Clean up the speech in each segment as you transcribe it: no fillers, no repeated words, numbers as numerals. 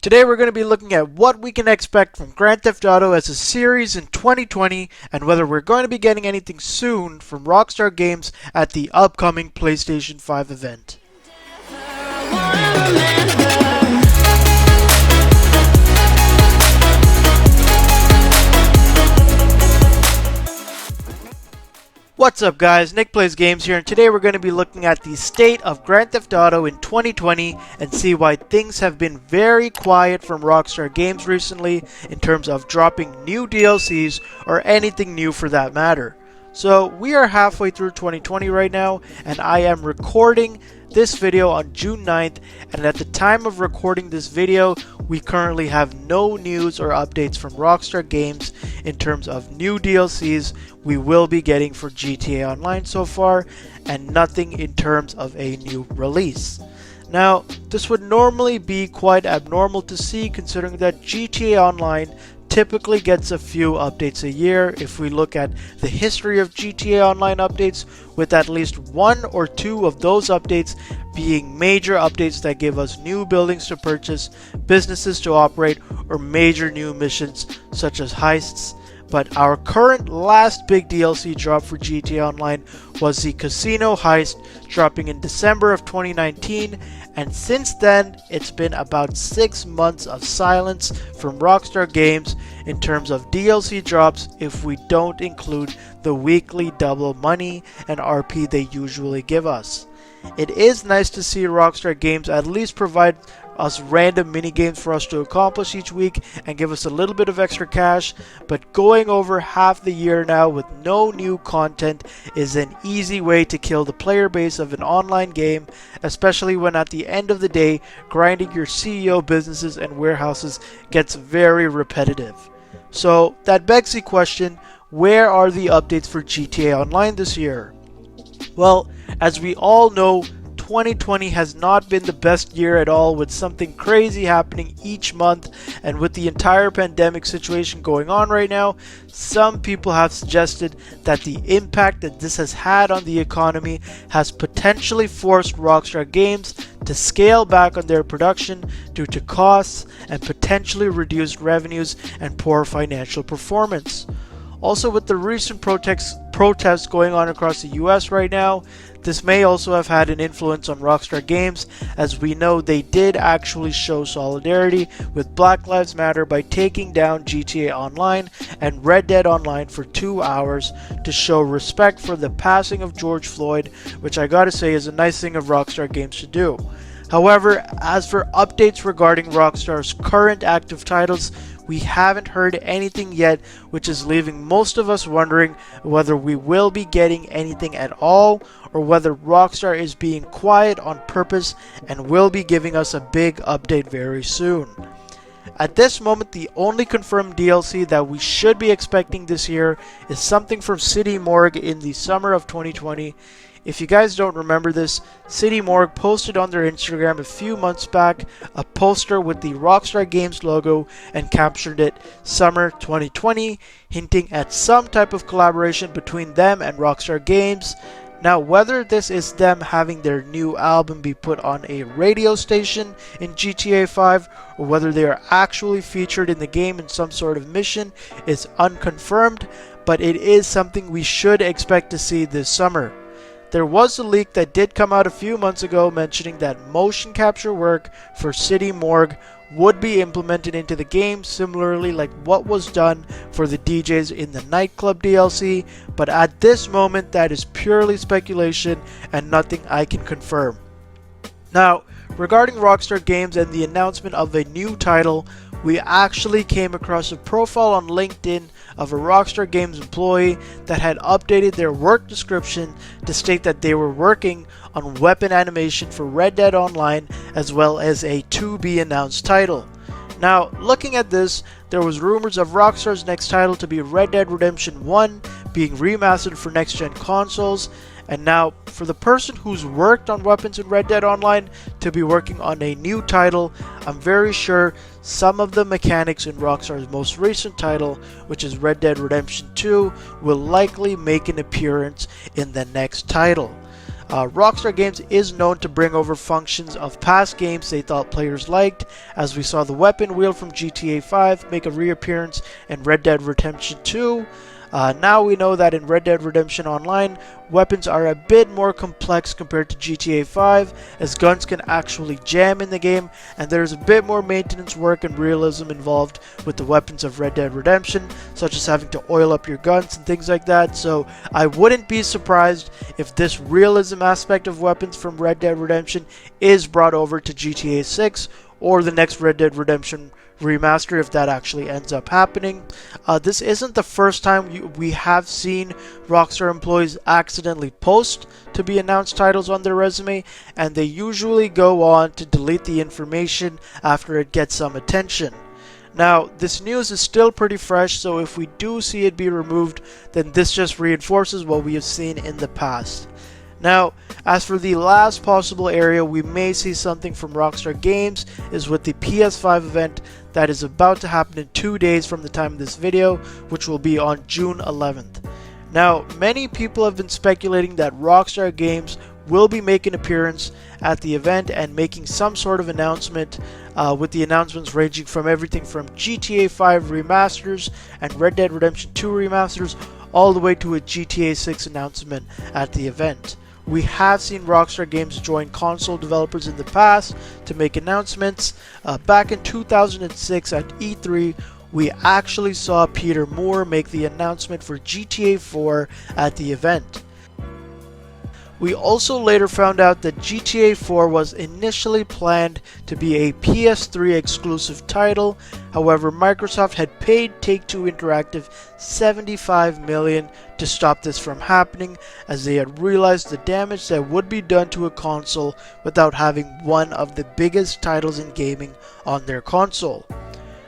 Today we're going to be looking at what we can expect from Grand Theft Auto as a series in 2020 and whether we're going to be getting anything soon from Rockstar Games at the upcoming PlayStation 5 event. What's up guys, Nick Plays Games here, and today we're going to be looking at the state of Grand Theft Auto in 2020 and see why things have been very quiet from Rockstar Games recently in terms of dropping new DLCs or anything new for that matter. So we are halfway through 2020 right now, and I am recording this video on June 9th, and at the time of recording this video we currently have no news or updates from Rockstar Games in terms of new DLCs we will be getting for GTA Online so far, and nothing in terms of a new release. Now, this would normally be quite abnormal to see, considering that GTA Online typically gets a few updates a year if we look at the history of GTA Online updates, with at least one or two of those updates being major updates that give us new buildings to purchase, businesses to operate, or major new missions such as heists. But our current last big DLC drop for GTA Online was the Casino Heist, dropping in December of 2019, and since then it's been about 6 months of silence from Rockstar Games in terms of DLC drops if we don't include the weekly double money and RP they usually give us. It is nice to see Rockstar Games at least provide us random mini games for us to accomplish each week and give us a little bit of extra cash, but going over half the year now with no new content is an easy way to kill the player base of an online game, especially when at the end of the day grinding your CEO businesses and warehouses gets very repetitive. So that begs the question, where are the updates for GTA Online this year? Well, as we all know, 2020 has not been the best year at all, with something crazy happening each month, and with the entire pandemic situation going on right now, some people have suggested that the impact that this has had on the economy has potentially forced Rockstar Games to scale back on their production due to costs and potentially reduced revenues and poor financial performance. Also, with the recent protests going on across the US right now, this may also have had an influence on Rockstar Games, as we know they did actually show solidarity with Black Lives Matter by taking down GTA Online and Red Dead Online for 2 hours to show respect for the passing of George Floyd, which I gotta say is a nice thing of Rockstar Games to do. However, as for updates regarding Rockstar's current active titles, we haven't heard anything yet, which is leaving most of us wondering whether we will be getting anything at all, or whether Rockstar is being quiet on purpose and will be giving us a big update very soon. At this moment, the only confirmed DLC that we should be expecting this year is something from City Morgue in the summer of 2020. If you guys don't remember this, City Morgue posted on their Instagram a few months back a poster with the Rockstar Games logo and captured it Summer 2020, hinting at some type of collaboration between them and Rockstar Games. Now, whether this is them having their new album be put on a radio station in GTA 5 or whether they are actually featured in the game in some sort of mission is unconfirmed, but it is something we should expect to see this summer. There was a leak that did come out a few months ago mentioning that motion capture work for City Morgue would be implemented into the game, similarly like what was done for the DJs in the nightclub DLC, but at this moment that is purely speculation and nothing I can confirm. Now, regarding Rockstar Games and the announcement of a new title, we actually came across a profile on LinkedIn of a Rockstar Games employee that had updated their work description to state that they were working on weapon animation for Red Dead Online as well as a to-be-announced title. Now, looking at this, there was rumors of Rockstar's next title to be Red Dead Redemption 1 being remastered for next-gen consoles, and now for the person who's worked on weapons in Red Dead Online to be working on a new title, I'm very sure some of the mechanics in Rockstar's most recent title, which is Red Dead Redemption 2, will likely make an appearance in the next title. Rockstar Games is known to bring over functions of past games they thought players liked, as we saw the weapon wheel from GTA 5 make a reappearance in Red Dead Redemption 2. Now we know that in Red Dead Redemption Online, weapons are a bit more complex compared to GTA 5, as guns can actually jam in the game, and there's a bit more maintenance work and realism involved with the weapons of Red Dead Redemption, such as having to oil up your guns and things like that. So I wouldn't be surprised if this realism aspect of weapons from Red Dead Redemption is brought over to GTA 6 or the next Red Dead Redemption remaster, if that actually ends up happening. This isn't the first time we have seen Rockstar employees accidentally post to be announced titles on their resume, and they usually go on to delete the information after it gets some attention. Now, this news is still pretty fresh, so if we do see it be removed, then this just reinforces what we have seen in the past. Now, as for the last possible area we may see something from Rockstar Games is with the PS5 event that is about to happen in 2 days from the time of this video, which will be on June 11th. Now, many people have been speculating that Rockstar Games will be making an appearance at the event and making some sort of announcement, with the announcements ranging from everything from GTA 5 remasters and Red Dead Redemption 2 remasters all the way to a GTA 6 announcement at the event. We have seen Rockstar Games join console developers in the past to make announcements. Back in 2006 at E3, we actually saw Peter Moore make the announcement for GTA 4 at the event. We also later found out that GTA 4 was initially planned to be a PS3 exclusive title. However, Microsoft had paid Take-Two Interactive $75 million to stop this from happening, as they had realized the damage that would be done to a console without having one of the biggest titles in gaming on their console.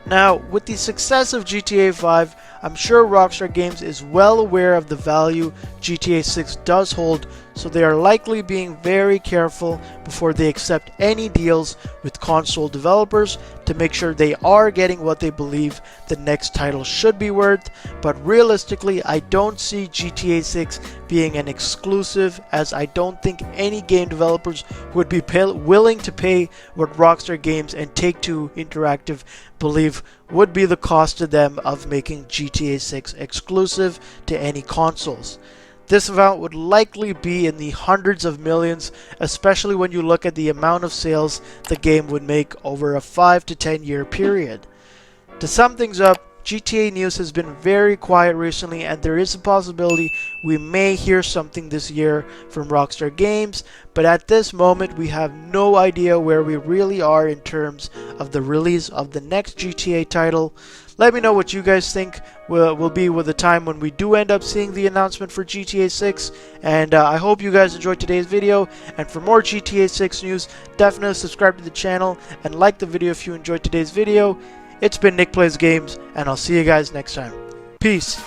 Now, with the success of GTA 5, I'm sure Rockstar Games is well aware of the value GTA 6 does hold, so they are likely being very careful before they accept any deals with console developers to make sure they are getting what they believe the next title should be worth. But realistically, I don't see GTA 6 being an exclusive, as I don't think any game developers would be willing to pay what Rockstar Games and Take-Two Interactive believe would be the cost to them of making GTA 6 exclusive to any consoles. This amount would likely be in the hundreds of millions, especially when you look at the amount of sales the game would make over a 5 to 10 year period. To sum things up, GTA news has been very quiet recently, and there is a possibility we may hear something this year from Rockstar Games, but at this moment we have no idea where we really are in terms of the release of the next GTA title. Let me know what you guys think will be with the time when we do end up seeing the announcement for GTA 6, and I hope you guys enjoyed today's video. And for more GTA 6 news, definitely subscribe to the channel and like the video if you enjoyed today's video. It's been Nick Plays Games, and I'll see you guys next time. Peace.